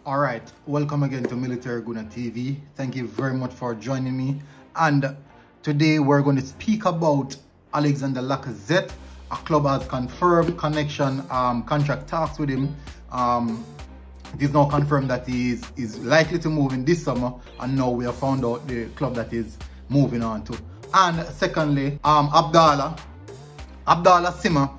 All right, welcome again to Military Guna TV. Thank you very much for joining me. And today we're going to speak about Alexander Lacazette. A club has confirmed connection, contract talks with him. It is now confirmed that he is likely to move in this summer, and now we have found out the club that is moving on to. And secondly, Abdallah Sima,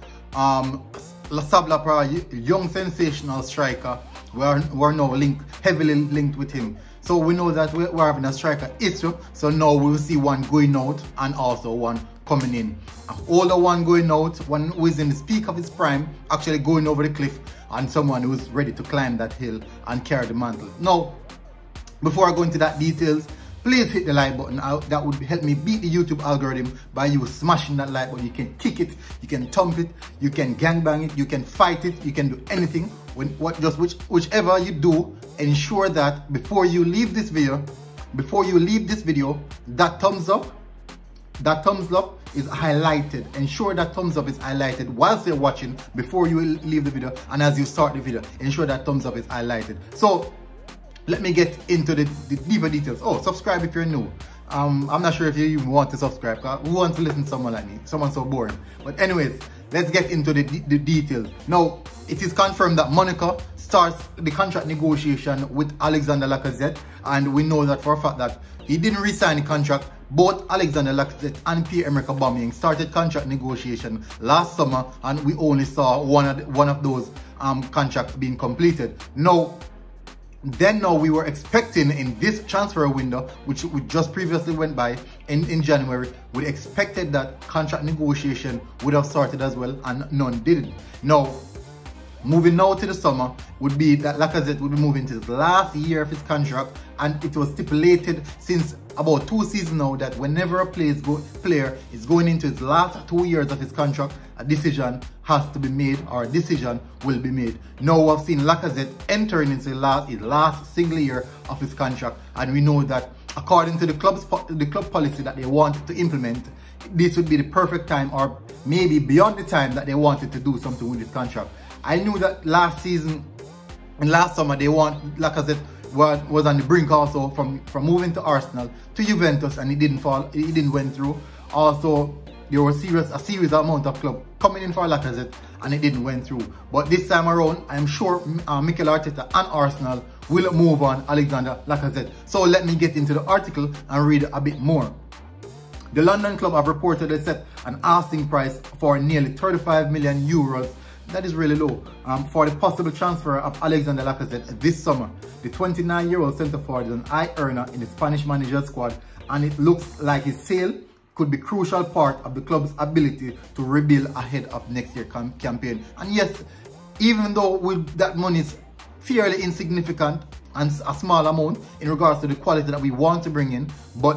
Sabla, young sensational striker. We're now heavily linked with him. So we know that we're having a striker issue. So now we'll see one going out and also one coming in. An older one going out, one who is in the peak of his prime, actually going over the cliff, and someone who's ready to climb that hill and carry the mantle. Now, before I go into that details, please hit the like button. That would help me beat the YouTube algorithm by you smashing that like button. You can kick it, you can thump it, you can gangbang it, you can fight it, you can do anything. Whichever you do, ensure that before you leave this video, that thumbs up is highlighted. Ensure that thumbs up is highlighted whilst you're watching before you leave the video, and as you start the video, ensure that thumbs up is highlighted. So let me get into the deeper details. Oh, subscribe if you're new. I'm not sure if you even want to subscribe, because who wants to listen to someone like me? Someone so boring. But anyways, let's get into the details. Now, it is confirmed that Monaco starts the contract negotiation with Alexander Lacazette, and we know that for a fact that he didn't re-sign the contract. Both Alexander Lacazette and Pierre-Emerick Aubameyang started contract negotiation last summer, and we only saw one of those contracts being completed. Now we were expecting in this transfer window, which we just previously went by in January, we expected that contract negotiation would have started as well, and none didn't. Now, moving now to the summer would be that Lacazette would be moving to his last year of his contract, and it was stipulated since about 2 seasons now that whenever a player is going into his last 2 years of his contract, a decision has to be made, or a decision will be made. Now I've seen Lacazette entering into his last single year of his contract, and we know that according to the club policy that they wanted to implement, this would be the perfect time, or maybe beyond the time that they wanted to do something with his contract. I knew that last summer they want Lacazette was on the brink also from moving to Arsenal to Juventus, and it didn't went through. Also, there was a serious amount of club coming in for Lacazette, and it didn't went through. But this time around, I'm sure Mikel Arteta and Arsenal will move on Alexander Lacazette. So let me get into the article and read a bit more. The London club have reportedly set an asking price for nearly 35 million euros. That is really low for the possible transfer of Alexander Lacazette this summer. The 29-year-old centre-forward is an high earner in the Spanish manager's squad, and it looks like his sale could be a crucial part of the club's ability to rebuild ahead of next year's campaign. And yes, even though that money is fairly insignificant and a small amount in regards to the quality that we want to bring in, but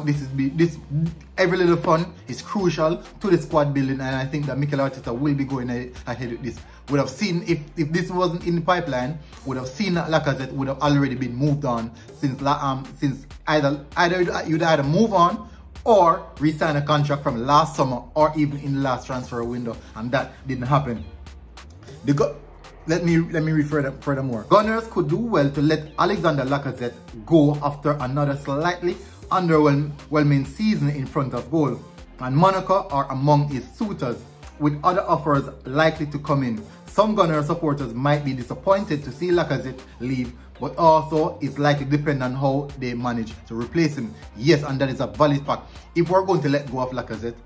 every little fund is crucial to the squad building, and I think that Mikel Arteta will be going ahead with this. Would have seen, if this wasn't in the pipeline, would have seen that Lacazette would have already been moved on since you'd either move on or re-sign a contract from last summer or even in the last transfer window, and that didn't happen. Let me read furthermore. Gunners could do well to let Alexander Lacazette go after another slightly underwhelming season in front of goal, and Monaco are among his suitors, with other offers likely to come in. Some Gunner supporters might be disappointed to see Lacazette leave, but also it's likely to depend on how they manage to replace him. Yes, and that is a valid fact. If we're going to let go of Lacazette,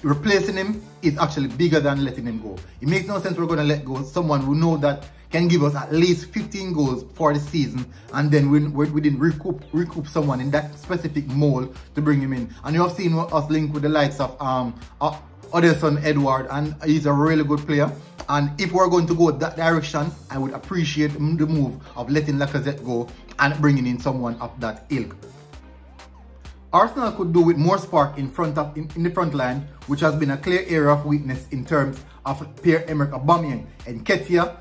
replacing him is actually bigger than letting him go. It makes no sense we're going to let go of someone who know that can give us at least 15 goals for the season, and then we didn't recoup someone in that specific mold to bring him in. And you have seen us link with the likes of Oderson Edward, and he's a really good player. And if we're going to go that direction, I would appreciate the move of letting Lacazette go and bringing in someone of that ilk. Arsenal could do with more spark in the front line, which has been a clear area of weakness in terms of Pierre-Emerick Aubameyang and Nketiah,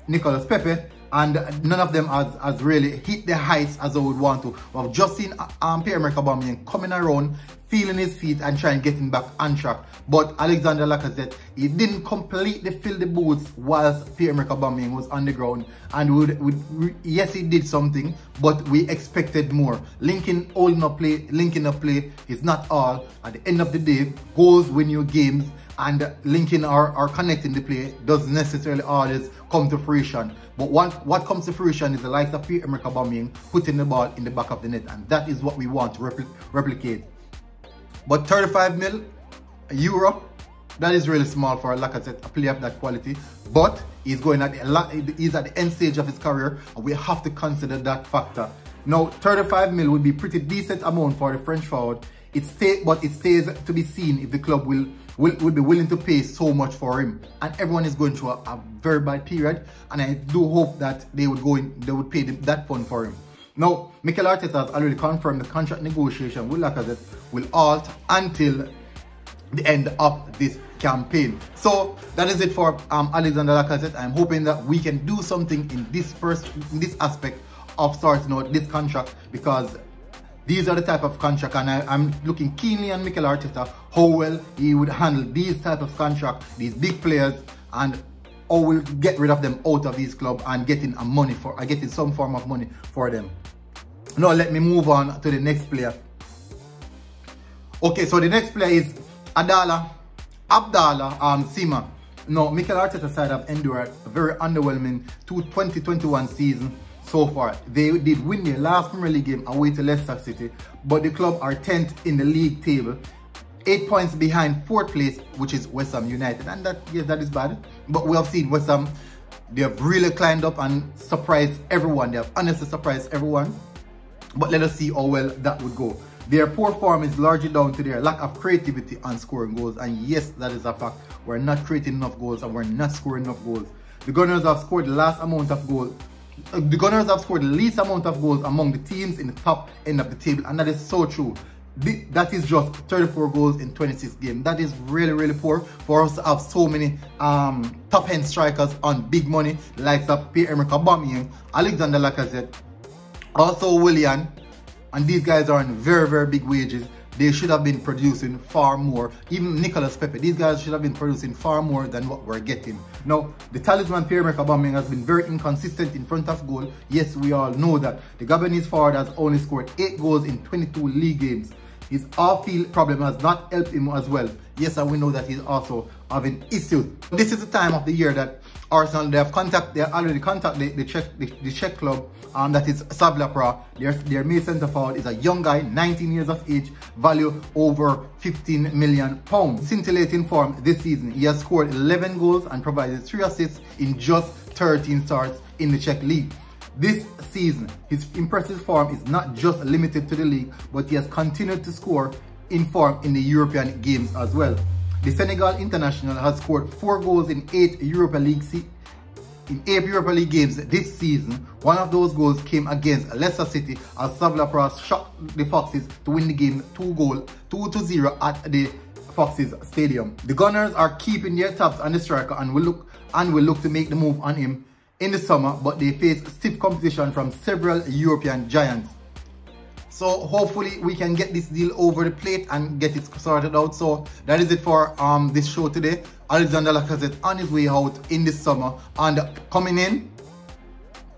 Nicolas Pepe, and none of them has really hit the heights as I would want to. We've just seen Pierre-Emerick Aubameyang coming around feeling his feet and trying getting back on track. But Alexander Lacazette, he didn't completely fill the boots whilst Pierre-Emerick Aubameyang was on the ground. And yes, he did something, but we expected more. Linking up play is not all. At the end of the day, goals win you games, and linking or connecting the play doesn't necessarily always come to fruition. But what comes to fruition is the likes of Pierre-Emerick Aubameyang putting the ball in the back of the net, and that is what we want to replicate. But 35 mil euro, that is really small for Lacazette, a player of that quality. But he's at the end stage of his career, and we have to consider that factor. Now, 35 mil would be pretty decent amount for the French forward. But it stays to be seen if the club will be willing to pay so much for him. And everyone is going through a very bad period, and I do hope that they would pay that fund for him. Now, Mikel Arteta has already confirmed the contract negotiation with Lacazette will halt until the end of this campaign. So that is it for Alexander Lacazette. I'm hoping that we can do something in this aspect of sorting out this contract, because these are the type of contract, and I'm looking keenly on Mikel Arteta, how well he would handle these type of contract, these big players, and how we'll get rid of them out of his club and getting some form of money for them. Now let me move on to the next player. Okay, so the next player is Abdallah Sima. Now, Mikel Arteta's side have endured a very underwhelming 2021 season so far. They did win their last Premier League game away to Leicester City, but the club are 10th in the league table, 8 points behind 4th place, which is West Ham United. And that is bad. But we have seen West Ham, they have really climbed up and surprised everyone. They have honestly surprised everyone. But let us see how well that would go. Their poor form is largely down to their lack of creativity on scoring goals. And yes, that is a fact. We're not creating enough goals and we're not scoring enough goals. The Gunners have scored the least amount of goals among the teams in the top end of the table. And that is so true. That is just 34 goals in 26 games. That is really, really poor for us to have so many top-end strikers on big money, likes of Pierre-Emerick Aubameyang, Alexander Lacazette, also Willian, and these guys are on very, very big wages. They should have been producing far more. Even Nicolas Pepe, these guys should have been producing far more than what we're getting. Now, the talisman Pierre-Emerick Aubameyang has been very inconsistent in front of goal. Yes, we all know that. The Gabonese forward has only scored 8 goals in 22 league games. His off-field problem has not helped him as well. Yes, and we know that he's also having issues. This is the time of the year that Arsenal, they already contacted the Czech club, that is Slavia Prague. Their main centre forward is a young guy, 19 years of age, value over £15 million. Scintillating form this season. He has scored 11 goals and provided 3 assists in just 13 starts in the Czech league. This season, his impressive form is not just limited to the league, but he has continued to score in form in the European games as well. The Senegal international has scored 4 goals in 8 Europa League games this season. One of those goals came against Leicester City as Slavia Prague shocked the Foxes to win the game 2-0 at the Foxes Stadium. The Gunners are keeping their tabs on the striker and will look to make the move on him in the summer, but they face stiff competition from several European giants. So hopefully we can get this deal over the plate and get it sorted out. So that is it for this show today. Alexander Lacazette on his way out in the summer, and coming in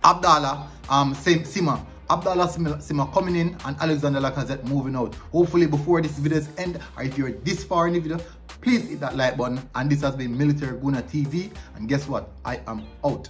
Abdallah Sima coming in, and Alexander Lacazette moving out. Hopefully before this video's end, or if you're this far in the video, please hit that like button. And this has been Military Gunner TV, and guess what, I am out.